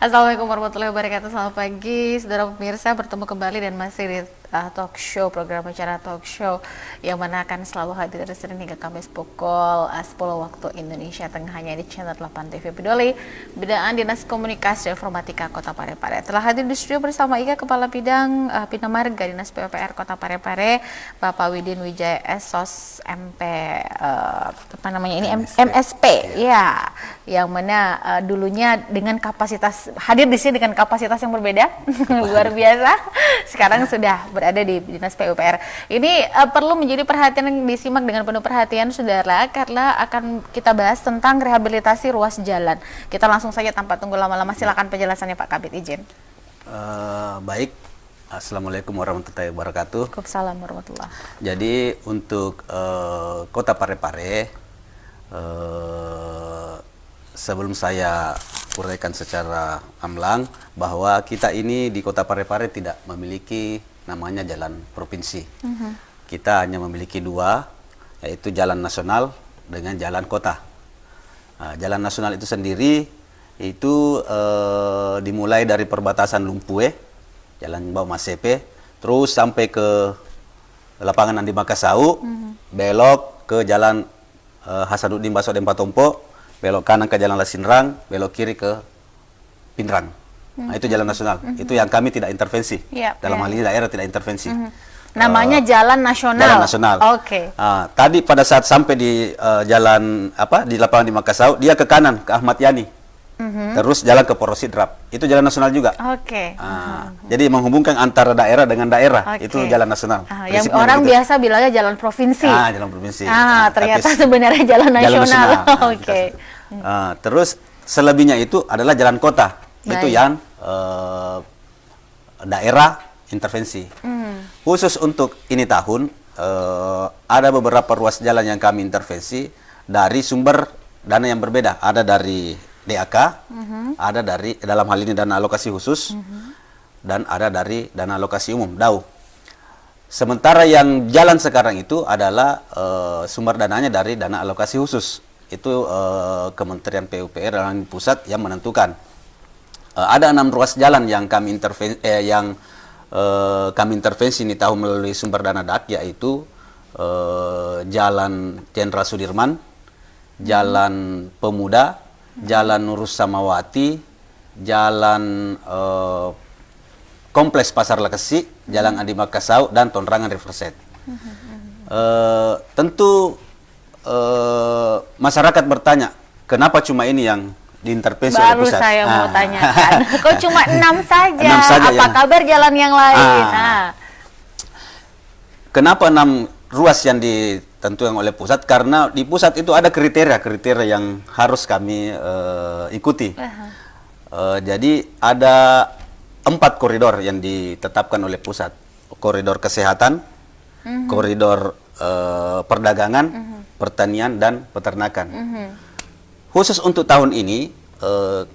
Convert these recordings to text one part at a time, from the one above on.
Assalamualaikum warahmatullahi wabarakatuh. Selamat pagi, saudara pemirsa. Bertemu kembali dan masih di talk show, program acara talk show yang mana akan selalu hadir dari Senin hingga Kamis pukul 10 waktu Indonesia Tengah hanya di channel 8 TV Peduli, Bidang Dinas Komunikasi dan Informatika Kota Parepare. Telah hadir di studio bersama Ika Kepala Bidang Bina Marga Dinas PUPR Kota Parepare, Bapak Widin Wijaya SOS MP MSP ya, yang mana dulunya dengan kapasitas hadir di sini dengan kapasitas yang berbeda luar biasa. Sekarang sudah berada di Dinas PUPR. Ini perlu menjadi perhatian yang disimak dengan penuh perhatian, saudara, karena akan kita bahas tentang rehabilitasi ruas jalan. Kita langsung saja tanpa tunggu lama-lama. Silakan penjelasannya Pak Kabid, izin. Baik. Assalamualaikum warahmatullahi wabarakatuh. Waalaikumsalam warahmatullahi. Jadi untuk Kota Parepare, sebelum saya uraikan secara amblang bahwa kita ini di Kota Parepare tidak memiliki namanya jalan provinsi. Kita hanya memiliki dua, yaitu jalan nasional dengan jalan kota. Jalan nasional itu sendiri itu dimulai dari perbatasan Lumpue, Jalan Bau Masepe, terus sampai ke lapangan Andi Makassau, belok ke Jalan Hasanuddin Basoden Patompo, belok kanan ke Jalan Lasinrang, belok kiri ke Pinrang. Nah, itu jalan nasional. Itu yang kami tidak intervensi. Dalam hal ini daerah tidak intervensi. Namanya jalan nasional. Jalan nasional. Oke. Tadi pada saat sampai di jalan di lapangan di Makassau, dia ke kanan ke Ahmad Yani. Terus jalan ke Porosidrap. Itu jalan nasional juga. Oke. Jadi menghubungkan antara daerah dengan daerah. Itu jalan nasional. Yang orang biasa bilangnya jalan provinsi. Jalan provinsi. Ternyata sebenarnya jalan nasional. Oke. Terus selebihnya itu adalah jalan kota. Itu yang daerah intervensi. Khusus untuk ini tahun ada beberapa ruas jalan yang kami intervensi dari sumber dana yang berbeda. Ada dari DAK, ada dari dalam hal ini dana alokasi khusus, dan ada dari dana alokasi umum (DAU). Sementara yang jalan sekarang itu adalah sumber dananya dari dana alokasi khusus. Itu Kementerian PUPR dan pusat yang menentukan. Ada 6 ruas jalan yang kami intervensi ini tahun melalui sumber dana DAK, yaitu Jalan Jenderal Sudirman, Jalan Pemuda, Jalan Nurus Samawati, Jalan Kompleks Pasar Lekesi, Jalan Andi Makassau, dan Tonrangan Riverside. Tentu masyarakat bertanya, kenapa cuma ini yang diintervensi oleh pusat? Baru saya mau tanyakan. Kok cuma 6 saja? 6 saja. Apa kabar jalan yang lain? Kenapa 6 ruas yang ditentukan oleh pusat? Karena di pusat itu ada kriteria yang harus kami ikuti. Jadi ada 4 koridor yang ditetapkan oleh pusat. Koridor kesehatan, koridor perdagangan, pertanian, dan peternakan. Khusus untuk tahun ini,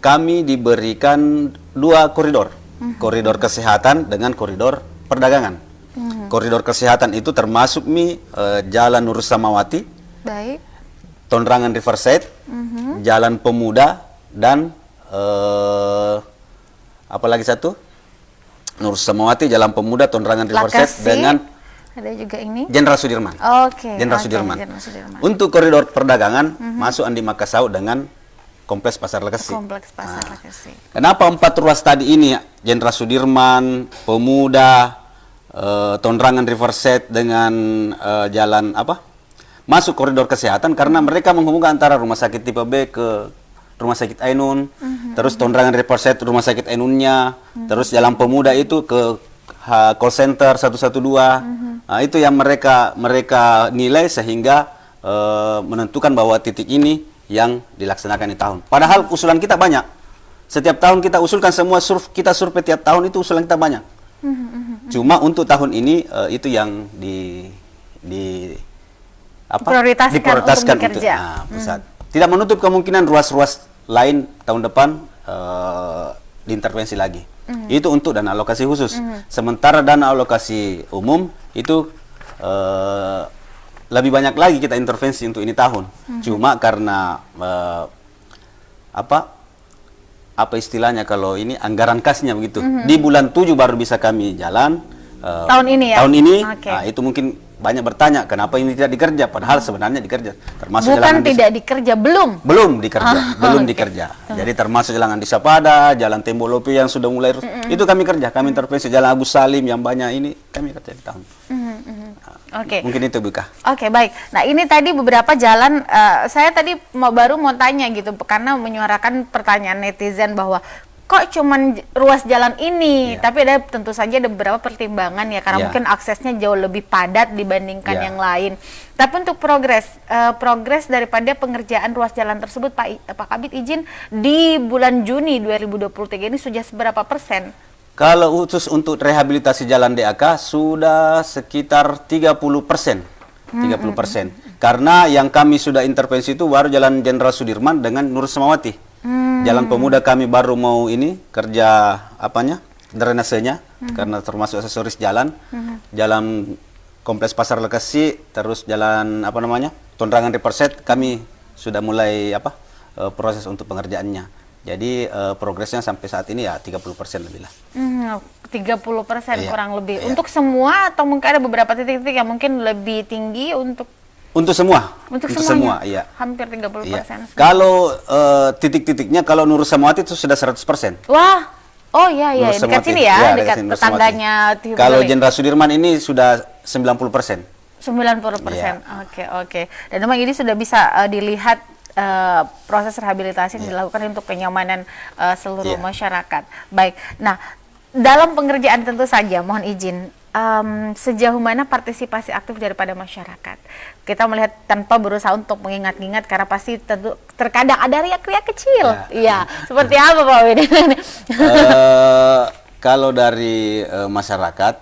kami diberikan 2 koridor. Koridor kesehatan dengan koridor perdagangan. Koridor kesehatan itu termasuk Jalan Nurus Samawati, Tonrangan Riverside, Jalan Pemuda, dan apa lagi satu? Nurus Samawati, Jalan Pemuda, Tonrangan Riverside, dengan ada juga ini Jenderal Sudirman. Jenderal Sudirman. Untuk koridor perdagangan masuk Andi Makassau dengan Kompleks Pasar Lekesi. Kenapa 4 ruas tadi ini, Jenderal Sudirman, Pemuda, Tonrangan Riverside, dengan jalan masuk koridor kesehatan? Karena mereka menghubungkan antara rumah sakit tipe B ke rumah sakit Ainun, terus Tonrangan Riverside rumah sakit Ainunnya, terus Jalan Pemuda itu ke call center 112. Itu yang mereka nilai sehingga menentukan bahwa titik ini yang dilaksanakan di tahun. Padahal usulan kita banyak. Setiap tahun kita usulkan semua, kita survei tiap tahun itu usulan kita banyak. Cuma untuk tahun ini itu yang diprioritaskan untuk pusat. Tidak menutup kemungkinan ruas-ruas lain tahun depan diintervensi lagi. Itu untuk dana alokasi khusus. Sementara dana alokasi umum itu lebih banyak lagi kita intervensi untuk ini tahun. Cuma karena apa istilahnya kalau ini anggaran kasnya begitu. Di bulan 7 baru bisa kami jalan. Tahun ini ya? Tahun ini, Okay. itu mungkin banyak bertanya kenapa ini tidak dikerja, padahal sebenarnya dikerja. Termasuk bukan tidak dikerja, belum dikerja, belum dikerja. Jadi termasuk jalan Andi Sapada, jalan Tembok Lopi yang sudah mulai, itu kami kerja, kami intervensi. Jalan Agus Salim yang banyak ini kami kerja di tahun. Oke. Mungkin itu Buka. Oke, baik. Nah, ini tadi beberapa jalan, saya tadi baru mau tanya gitu, karena menyuarakan pertanyaan netizen bahwa kok cuman ruas jalan ini, tapi ada tentu saja ada beberapa pertimbangan ya, karena mungkin aksesnya jauh lebih padat dibandingkan yang lain. Tapi untuk progres daripada pengerjaan ruas jalan tersebut, Pak Kabid izin, di bulan Juni 2023 ini sudah seberapa persen? Kalau khusus untuk rehabilitasi jalan DAK sudah sekitar 30%. 30%. Karena yang kami sudah intervensi itu baru Jalan Jenderal Sudirman dengan Nur Samawati. Jalan Pemuda kami baru mau ini kerja drainasenya, karena termasuk aksesoris jalan. Jalan Kompleks Pasar Lekasi, terus jalan Tondrangan Riverset kami sudah mulai proses untuk pengerjaannya. Jadi progresnya sampai saat ini ya 30% lebih lah. 30% kurang lebih. Untuk semua atau mungkin ada beberapa titik-titik yang mungkin lebih tinggi untuk semua. Untuk semua, iya. Hampir 30%. Iya. Kalau titik-titiknya, kalau Nur Samawati itu sudah 100%. Wah, oh iya, dekat sini ya, dekat tetangganya. Kalau Jenderal Sudirman ini sudah 90%. 90%, oke. Dan memang ini sudah bisa dilihat proses rehabilitasi yang dilakukan untuk kenyamanan seluruh masyarakat. Baik, nah dalam pengerjaan tentu saja, mohon izin, sejauh mana partisipasi aktif daripada masyarakat? Kita melihat tanpa berusaha untuk mengingat-ingat, karena pasti tentu terkadang ada riak-riak kecil. Iya, seperti apa Pak Wid? Kalau dari masyarakat,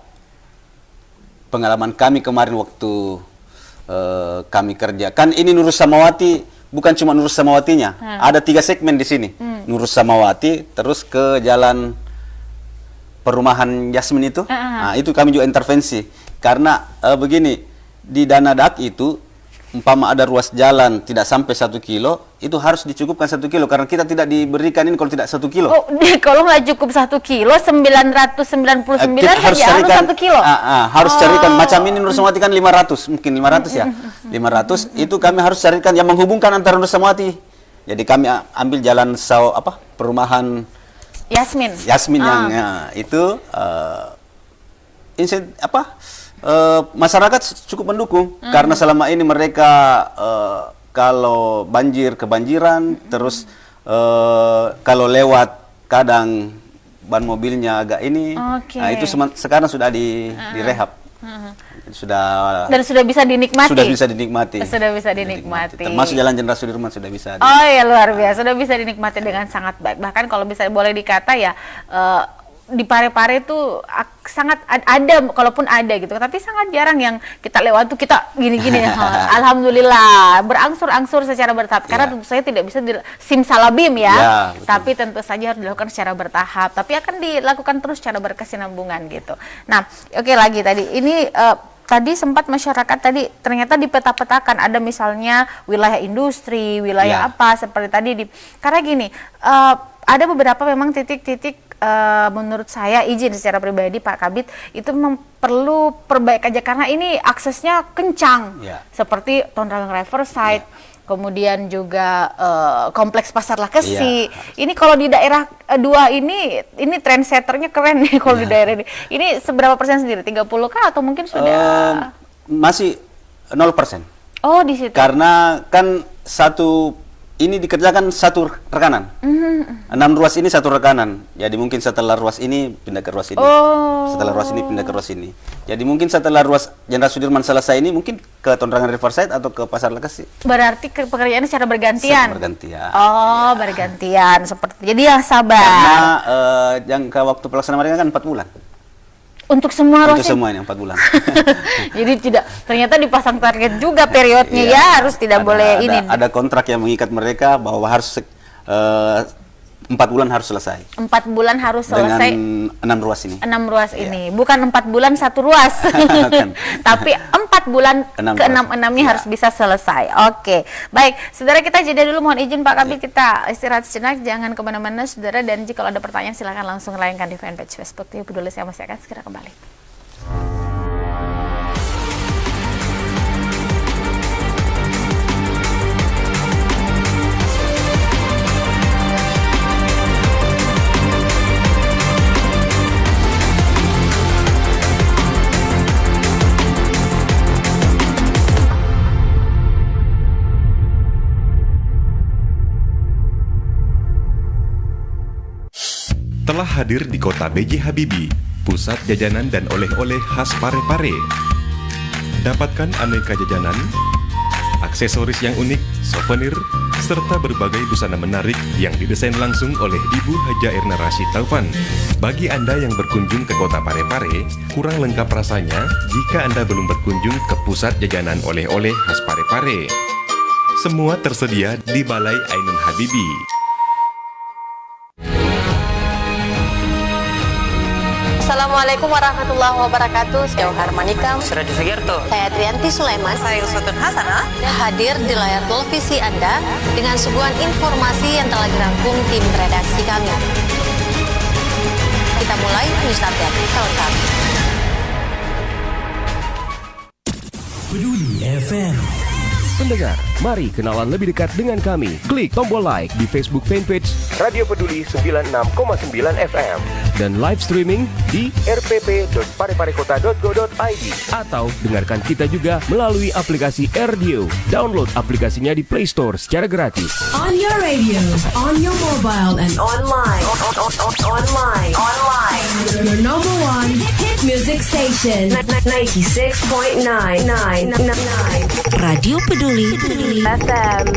pengalaman kami kemarin waktu kami kerja, kan ini Nur Samawati, bukan cuma Nur Samawatinya, ada 3 segmen di sini. Nur Samawati, terus ke jalan perumahan Yasmin itu, nah, itu kami juga intervensi. Karena begini, di Dana Dak itu, umpama ada ruas jalan tidak sampai 1 kilo, itu harus dicukupkan 1 kilo, karena kita tidak diberikan ini kalau tidak 1 kilo. Oh, kalau nggak cukup 1 kilo, 999 harus saja carikan, harus 1 kilo. Harus carikan, macam ini Nur Samawati kan 500, mungkin 500 ya. 500 itu kami harus carikan yang menghubungkan antara Nur Samawati. Jadi kami ambil jalan perumahan Yasmin yang itu masyarakat cukup mendukung, karena selama ini mereka kalau kebanjiran, terus kalau lewat kadang ban mobilnya agak ini, nah itu sekarang sudah direhab. Dan sudah bisa dinikmati. Termasuk Jalan Jenderal Sudirman sudah bisa. Oh ya, luar biasa, sudah bisa dinikmati dengan sangat baik. Bahkan kalau bisa boleh dikata ya, di Parepare itu sangat ada, kalaupun ada gitu, tapi sangat jarang yang kita lewat tuh kita gini-gini. Alhamdulillah berangsur-angsur secara bertahap, karena tentu saja tidak bisa simsalabim ya, tapi tentu saja harus dilakukan secara bertahap, tapi akan dilakukan terus secara berkesinambungan gitu. Nah, oke, lagi tadi ini tadi sempat masyarakat tadi ternyata dipeta-petakan, ada misalnya wilayah industri, wilayah apa seperti tadi karena gini, ada beberapa memang titik-titik menurut saya, izin secara pribadi Pak Kabid, itu memang perlu perbaikan aja, karena ini aksesnya kencang, seperti Tondrangan Riverside, kemudian juga Kompleks Pasar Lekasi. Ini kalau di daerah 2 ini trendsetternya keren nih kalau di daerah ini. Ini seberapa persen sendiri? 30 kah atau mungkin sudah? Masih 0%. Oh, di situ. Karena kan ini dikerjakan satu rekanan. 6 ruas ini satu rekanan. Jadi mungkin setelah ruas ini pindah ke ruas ini. Setelah ruas ini pindah ke ruas ini. Jadi mungkin setelah ruas Jenderal Sudirman selesai ini mungkin ke Tondrangan Riverside atau ke Pasar Lekasi. Berarti pekerjaannya secara bergantian. Bergantian. Oh, bergantian seperti. Jadi ya sabar. Karena jangka waktu pelaksanaan mereka kan 4 bulan. Untuk semua ruas? Untuk semua ini 4 bulan. Jadi ternyata dipasang target juga periodnya harus tidak boleh ini. Ada kontrak yang mengikat mereka bahwa harus 4 bulan harus selesai. 4 bulan harus selesai. Dengan 6 ruas ini. 6 ruas ini. Bukan 4 bulan 1 ruas. Tapi 4 bulan ke-6-6-nya harus bisa selesai. Oke. Baik, saudara, kita jeda dulu. Mohon izin Pak Kabid, kita istirahat sejenak. Jangan kemana-mana, saudara. Dan jika ada pertanyaan, silakan langsung layangkan di fanpage Facebook TV Peduli. Saya masih akan segera kembali. Telah hadir di kota B.J. Habibie, pusat jajanan dan oleh-oleh khas Parepare. Dapatkan aneka jajanan, aksesoris yang unik, souvenir, serta berbagai busana menarik yang didesain langsung oleh Ibu Haja Erna Rashid Taufan. Bagi Anda yang berkunjung ke kota Parepare, kurang lengkap rasanya jika Anda belum berkunjung ke pusat jajanan oleh-oleh khas Parepare. Semua tersedia di Balai Ainun Habibie. Assalamualaikum warahmatullahi wabarakatuh. Saya Harmanikam, Suradi Sugierto, saya Trianti Sulaiman, saya Uswatun Hasanah, hadir di layar televisi Anda dengan suguhan informasi yang telah dirangkum tim redaksi kami. Kita mulai news update selengkap. Peduli FM. Pendengar, mari kenalan lebih dekat dengan kami. Klik tombol like di Facebook fanpage Radio Peduli 96,9 FM dan live streaming di rpp.pareparekota.go.id atau dengarkan kita juga melalui aplikasi RDio. Download aplikasinya di Play Store secara gratis. On your radio, on your mobile and Online. your number one hit music station. 96.9 Radio Peduli FM.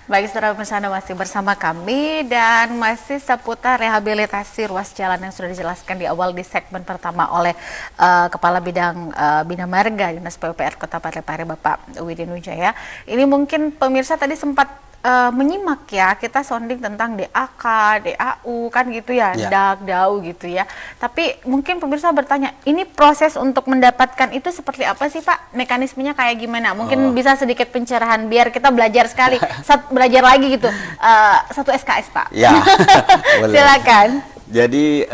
Baik, saudara pemirsa, Anda masih bersama kami dan masih seputar rehabilitasi ruas jalan yang sudah dijelaskan di awal di segmen pertama oleh Kepala Bidang Bina Marga Dinas PUPR Kota Parepare, Bapak Widin Wijaya. Ini mungkin pemirsa tadi sempat menyimak ya, kita sounding tentang DAK, DAU kan gitu ya, DAK, DAU gitu ya. Tapi mungkin pemirsa bertanya, ini proses untuk mendapatkan itu seperti apa sih Pak? Mekanismenya kayak gimana? Mungkin bisa sedikit pencerahan biar kita belajar sekali, belajar lagi gitu. 1 SKS Pak. Ya, boleh. Silakan. Jadi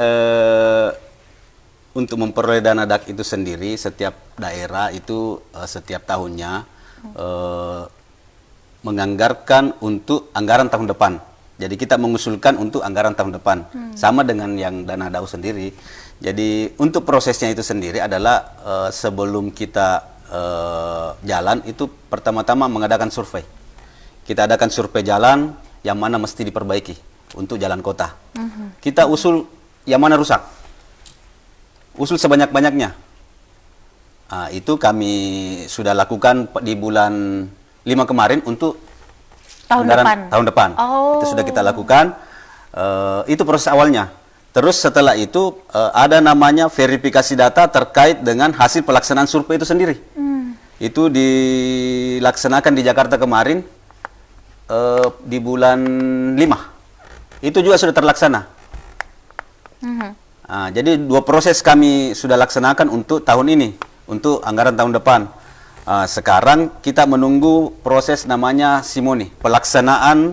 untuk memperoleh dana DAK itu sendiri, setiap daerah itu setiap tahunnya menganggarkan untuk anggaran tahun depan. Jadi kita mengusulkan untuk anggaran tahun depan. Sama dengan yang dana DAU sendiri. Jadi untuk prosesnya itu sendiri adalah sebelum kita jalan itu pertama-tama mengadakan survei. Kita adakan survei jalan yang mana mesti diperbaiki untuk jalan kota. Kita usul yang mana rusak. Usul sebanyak-banyaknya. Itu kami sudah lakukan di bulan 5 kemarin untuk tahun depan. Itu sudah kita lakukan. Itu proses awalnya. Terus setelah itu ada namanya verifikasi data terkait dengan hasil pelaksanaan survei itu sendiri. Itu dilaksanakan di Jakarta kemarin di bulan 5. Itu juga sudah terlaksana. Jadi 2 proses kami sudah laksanakan untuk tahun ini, untuk anggaran tahun depan. Sekarang kita menunggu proses namanya SIMONI, pelaksanaan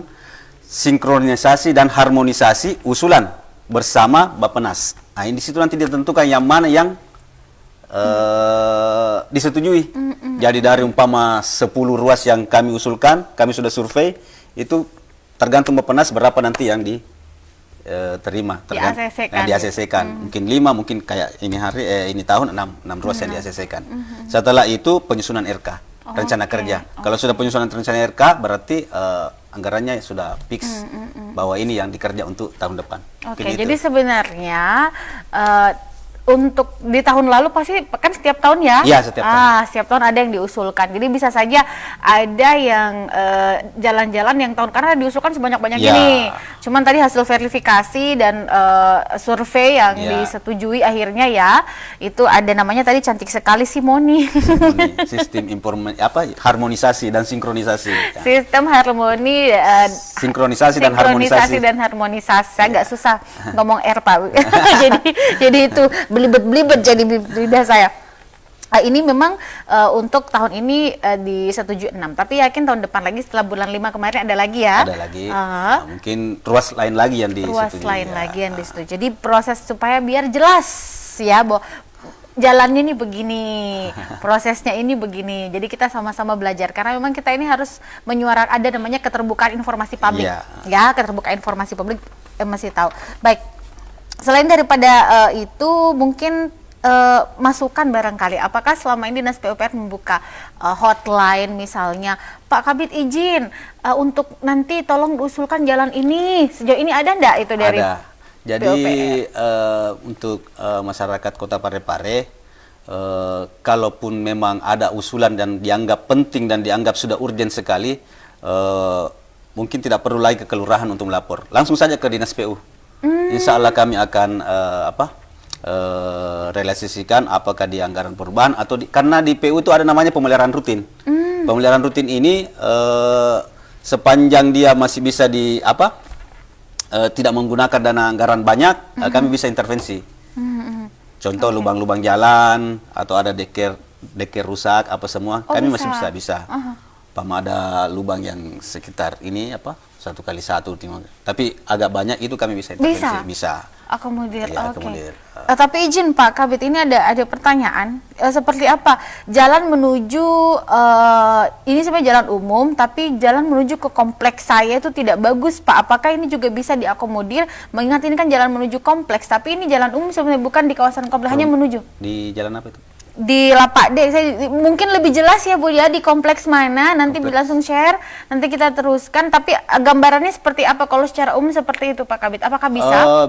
sinkronisasi dan harmonisasi usulan bersama Bappenas. Ini di situ nanti ditentukan yang mana yang disetujui. Jadi dari umpama 10 ruas yang kami usulkan, kami sudah survei, itu tergantung Bappenas berapa nanti yang diterima, di ACC-kan. Mungkin 5, mungkin kayak ini tahun 6 ruas yang di ACC-kan. Setelah itu penyusunan RK, rencana kerja. Kalau sudah penyusunan rencana RK, berarti anggarannya sudah fix bahwa ini yang dikerja untuk tahun depan. Jadi sebenarnya untuk di tahun lalu pasti kan setiap tahun ya? Iya, setiap tahun. Setiap tahun ada yang diusulkan. Jadi bisa saja ada yang jalan-jalan yang karena diusulkan sebanyak-banyak ini. Cuman tadi hasil verifikasi dan survei yang disetujui akhirnya ya, itu ada namanya tadi cantik sekali Simoni. Sistem harmonisasi dan sinkronisasi. Sistem harmoni sinkronisasi dan harmonisasi. Agak susah ngomong R Pak. jadi itu belibet jadi lidah saya. Ini memang untuk tahun ini disetujui 6, tapi yakin tahun depan lagi setelah bulan 5 kemarin ada lagi ya? Ada lagi, mungkin ruas lain lagi yang disetujui. Jadi proses supaya biar jelas ya, bahwa jalannya ini begini, prosesnya ini begini. Jadi kita sama-sama belajar, karena memang kita ini harus menyuarakan, ada namanya keterbukaan informasi publik. Ya, keterbukaan informasi publik masih tahu. Baik, selain daripada itu mungkin masukan barangkali, apakah selama ini Dinas PUPR membuka hotline misalnya, Pak Kabid izin untuk nanti tolong diusulkan jalan ini, sejauh ini ada enggak itu dari ada. Jadi untuk masyarakat Kota Parepare, kalaupun memang ada usulan dan dianggap penting dan dianggap sudah urgent sekali, mungkin tidak perlu lagi ke kelurahan untuk melapor, langsung saja ke Dinas PU. Insya Allah kami akan realisasikan apakah di anggaran perubahan atau karena di PU itu ada namanya pemeliharaan rutin. Pemeliharaan rutin ini sepanjang dia masih bisa tidak menggunakan dana anggaran banyak, kami bisa intervensi. Contoh lubang-lubang jalan atau ada deker rusak apa semua, kami masih bisa. Pama ada lubang yang sekitar ini 1x1, tapi agak banyak itu kami bisa intervensi. Bisa. Akomodir. Oke. Tapi izin Pak Kabid, ini ada pertanyaan. Seperti apa jalan menuju ini sebenarnya jalan umum, tapi jalan menuju ke kompleks saya itu tidak bagus Pak. Apakah ini juga bisa diakomodir? Mengingat ini kan jalan menuju kompleks, tapi ini jalan umum sebenarnya, bukan di kawasan kompleks, hanya menuju. Di jalan apa itu? Di Lapak D, mungkin lebih jelas ya Bu ya, di kompleks mana, nanti langsung share, nanti kita teruskan. Tapi gambarannya seperti apa kalau secara umum seperti itu Pak Kabid? Apakah bisa?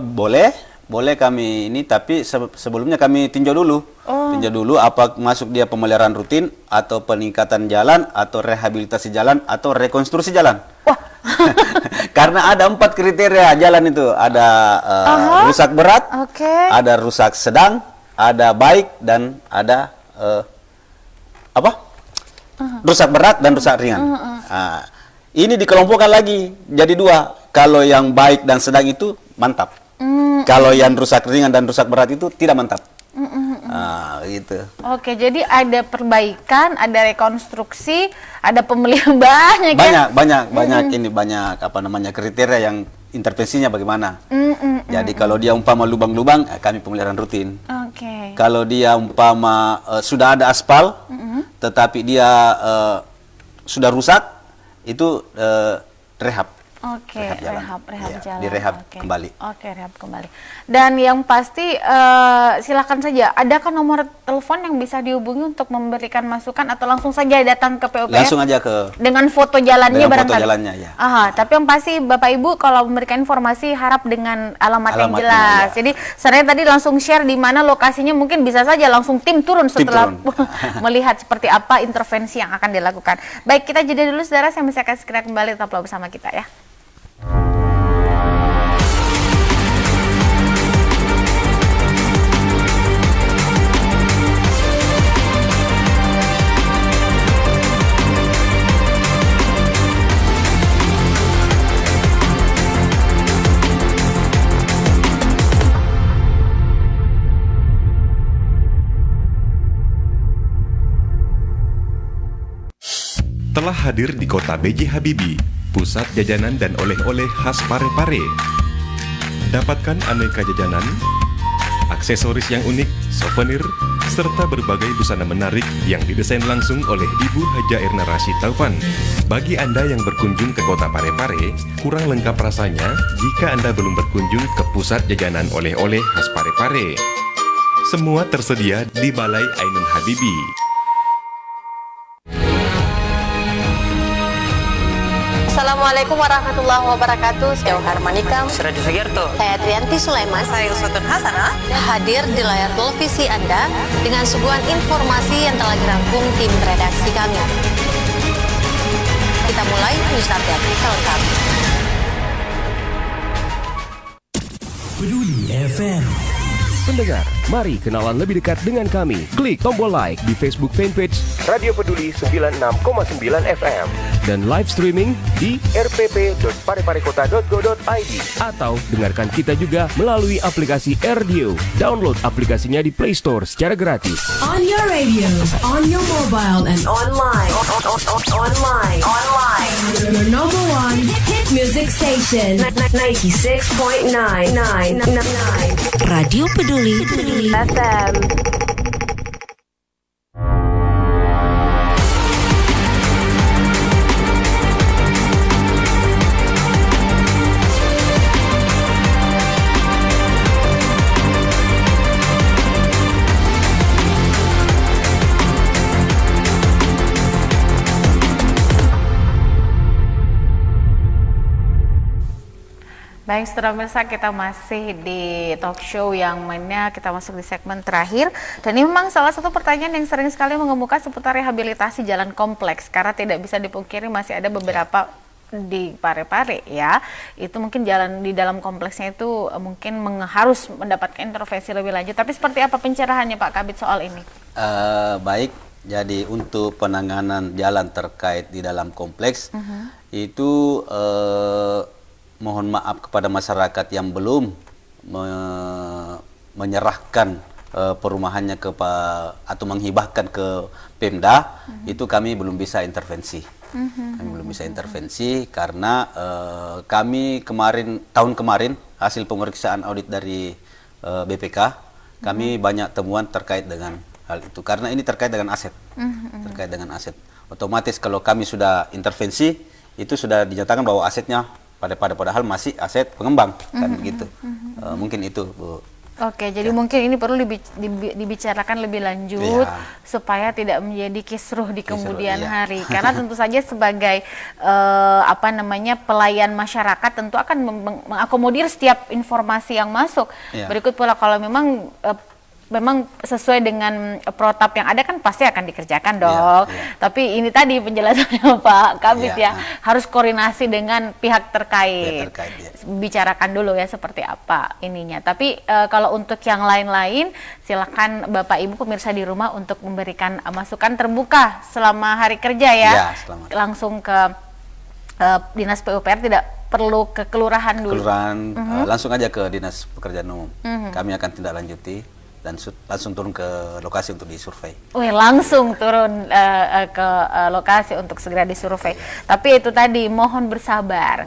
Boleh kami ini, tapi sebelumnya kami tinjau dulu. Tinjau dulu apa masuk dia pemeliharaan rutin atau peningkatan jalan atau rehabilitasi jalan atau rekonstruksi jalan. Wah. Karena ada 4 kriteria jalan itu, ada rusak berat, ada rusak sedang, ada baik, dan ada rusak berat dan rusak ringan. Ini dikelompokkan lagi jadi 2. Kalau yang baik dan sedang itu mantap. Kalau yang rusak ringan dan rusak berat itu tidak mantap. Gitu. Oke, jadi ada perbaikan, ada rekonstruksi, ada pemeliharaan banyak kriteria yang intervensinya bagaimana. Jadi kalau dia umpama lubang-lubang, kami pemeliharaan rutin. Kalau dia umpama sudah ada aspal, tetapi dia sudah rusak, itu rehab. Rehab jalan. Direhab kembali. Rehab kembali. Dan yang pasti silakan saja. Adakah nomor telepon yang bisa dihubungi untuk memberikan masukan atau langsung saja datang ke PUPR? Langsung aja ke. Dengan foto jalannya barangkali. Foto jalannya ya. Tapi yang pasti Bapak Ibu kalau memberikan informasi harap dengan alamat yang jelas. Ya. Jadi saya tadi langsung share di mana lokasinya, mungkin bisa saja langsung tim turun setelah melihat seperti apa intervensi yang akan dilakukan. Baik, kita jeda dulu saudara, saya masih akan segera kembali, tetaplah bersama kita ya. Telah hadir di kota B.J. Habibie, pusat jajanan dan oleh-oleh khas Parepare. Dapatkan aneka jajanan, aksesoris yang unik, souvenir, serta berbagai busana menarik yang didesain langsung oleh Ibu Haja Erna Rashid Taufan. Bagi Anda yang berkunjung ke kota Parepare, kurang lengkap rasanya jika Anda belum berkunjung ke pusat jajanan oleh-oleh khas Parepare. Semua tersedia di Balai Ainun Habibie. Assalamualaikum warahmatullahi wabarakatuh. Saya Harmanika. Suradi Sugiarto. Saya Trianti Sulaiman. Saya Uswatun Hasanah. Hadir di layar televisi Anda dengan suguhan informasi yang telah dirangkum tim redaksi kami. Kita mulai news update selengkap. Peduli FM. Pendengar, mari kenalan lebih dekat dengan kami. Klik tombol like di Facebook fanpage Radio Peduli 96,9 FM dan live streaming di rpp.pareparekota.go.id atau dengarkan kita juga melalui aplikasi RDO. Download aplikasinya di Play Store secara gratis. On your radio, on your mobile, and online. Your number one hit music station. 96.9. Radio Peduli FM. Baik, setelah pemirsa, kita masih di talk show yang mana kita masuk di segmen terakhir. Dan ini memang salah satu pertanyaan yang sering sekali mengemuka seputar rehabilitasi jalan kompleks. Karena tidak bisa dipungkiri masih ada beberapa di Parepare ya. Itu mungkin jalan di dalam kompleksnya itu mungkin harus mendapatkan intervensi lebih lanjut. Tapi seperti apa pencerahannya Pak Kabid soal ini? Baik, jadi untuk penanganan jalan terkait di dalam kompleks itu mohon maaf kepada masyarakat yang belum menyerahkan perumahannya atau menghibahkan ke Pemda, itu kami belum bisa intervensi. Kami belum bisa intervensi karena kami tahun kemarin hasil pemeriksaan audit dari BPK, kami banyak temuan terkait dengan hal itu. Karena ini terkait dengan aset, terkait dengan aset. Otomatis kalau kami sudah intervensi, itu sudah dinyatakan bahwa asetnya padahal masih aset pengembang, kan begitu. Mungkin itu, Bu. Oke, jadi mungkin ini perlu dibicarakan lebih lanjut supaya tidak menjadi kisruh di kemudian hari. Karena tentu saja sebagai pelayan masyarakat tentu akan mengakomodir setiap informasi yang masuk. Berikut pula kalau memang sesuai dengan protap yang ada kan pasti akan dikerjakan dong. Tapi ini tadi penjelasannya Pak Kabid harus koordinasi dengan pihak terkait. Bicarakan dulu ya seperti apa ininya. Tapi kalau untuk yang lain-lain silakan Bapak Ibu pemirsa di rumah untuk memberikan masukan terbuka selama hari kerja ya. Langsung ke Dinas PUPR, tidak perlu ke kelurahan dulu. Langsung aja ke Dinas Pekerjaan Umum. Kami akan tindak lanjuti dan langsung turun ke lokasi untuk disurvei. Langsung turun ke lokasi untuk segera disurvei. Tapi itu tadi mohon bersabar.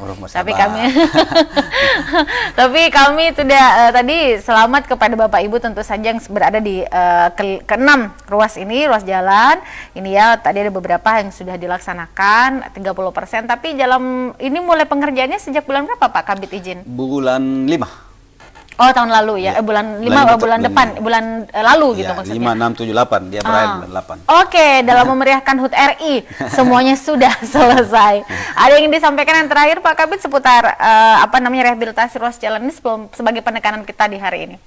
Tapi kami sudah tadi selamat kepada Bapak Ibu tentu saja yang berada di ke-6 ruas jalan. Ini ya tadi ada beberapa yang sudah dilaksanakan 30%. Tapi ini mulai pengerjaannya sejak bulan berapa Pak Kabid izin? Bulan 5. Oh, tahun lalu ya, bulan lalu gitu maksudnya. 5, 6, 7, 8, dia berakhir bulan 8. Oke, dalam memeriahkan HUT RI, semuanya sudah selesai. Ada yang disampaikan yang terakhir Pak Kabid seputar rehabilitasi ruas jalan ini sebagai penekanan kita di hari ini?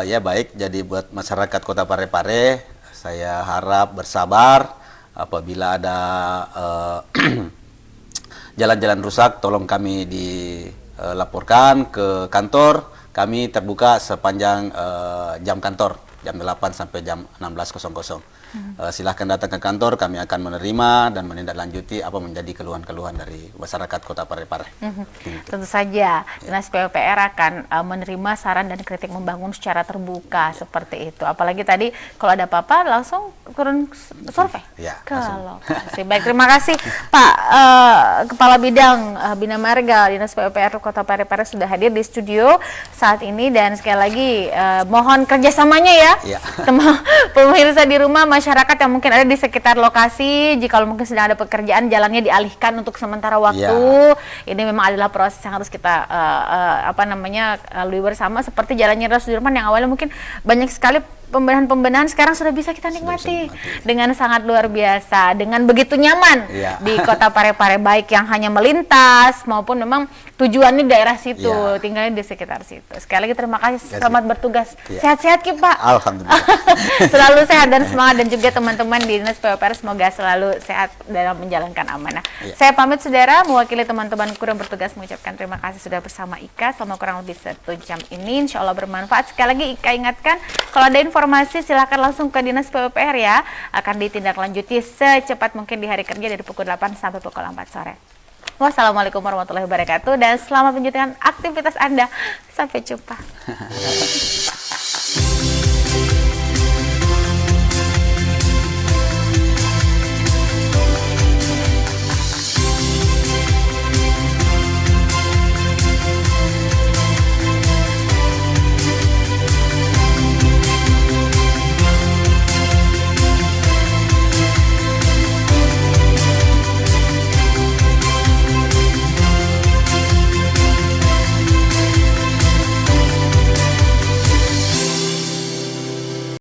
Ya baik, jadi buat masyarakat Kota Parepare, saya harap bersabar apabila ada jalan-jalan rusak, tolong kami dilaporkan ke kantor. Kami terbuka sepanjang jam kantor, jam 8 sampai jam 16.00. Silahkan datang ke kantor, kami akan menerima dan menindaklanjuti apa menjadi keluhan-keluhan dari masyarakat Kota Parepare. Tentu saja Dinas PUPR akan menerima saran dan kritik membangun secara terbuka seperti itu. Apalagi tadi kalau ada apa-apa langsung turun survei ke lokasi. Baik, terima kasih Pak Kepala Bidang Bina Marga Dinas PUPR Kota Parepare sudah hadir di studio saat ini, dan sekali lagi mohon kerjasamanya ya. Pemirsa di rumah, masyarakat yang mungkin ada di sekitar lokasi, jika mungkin sedang ada pekerjaan jalannya dialihkan untuk sementara waktu. Ini memang adalah proses yang harus kita lalui bersama, seperti jalannya Sudirman yang awalnya mungkin banyak sekali pembenahan-pembenahan sekarang sudah bisa kita nikmati dengan sangat luar biasa, dengan begitu nyaman di Kota Parepare, baik yang hanya melintas maupun memang tujuannya daerah situ, tinggalnya di sekitar situ. Sekali lagi terima kasih, selamat bertugas. Sehat-sehat Ki Pak. Alhamdulillah. Selalu sehat dan semangat, dan juga teman-teman di Dinas PUPR semoga selalu sehat dalam menjalankan amanah. Saya pamit saudara, mewakili teman-teman kru yang bertugas mengucapkan terima kasih sudah bersama Ika selama kurang lebih 1 jam ini. Insya Allah bermanfaat. Sekali lagi Ika ingatkan, kalau ada informasi silakan langsung ke Dinas PUPR ya. Akan ditindaklanjuti secepat mungkin di hari kerja dari pukul 8 sampai pukul 4 sore. Wassalamualaikum warahmatullahi wabarakatuh dan selamat menjalankan aktivitas Anda. Sampai jumpa.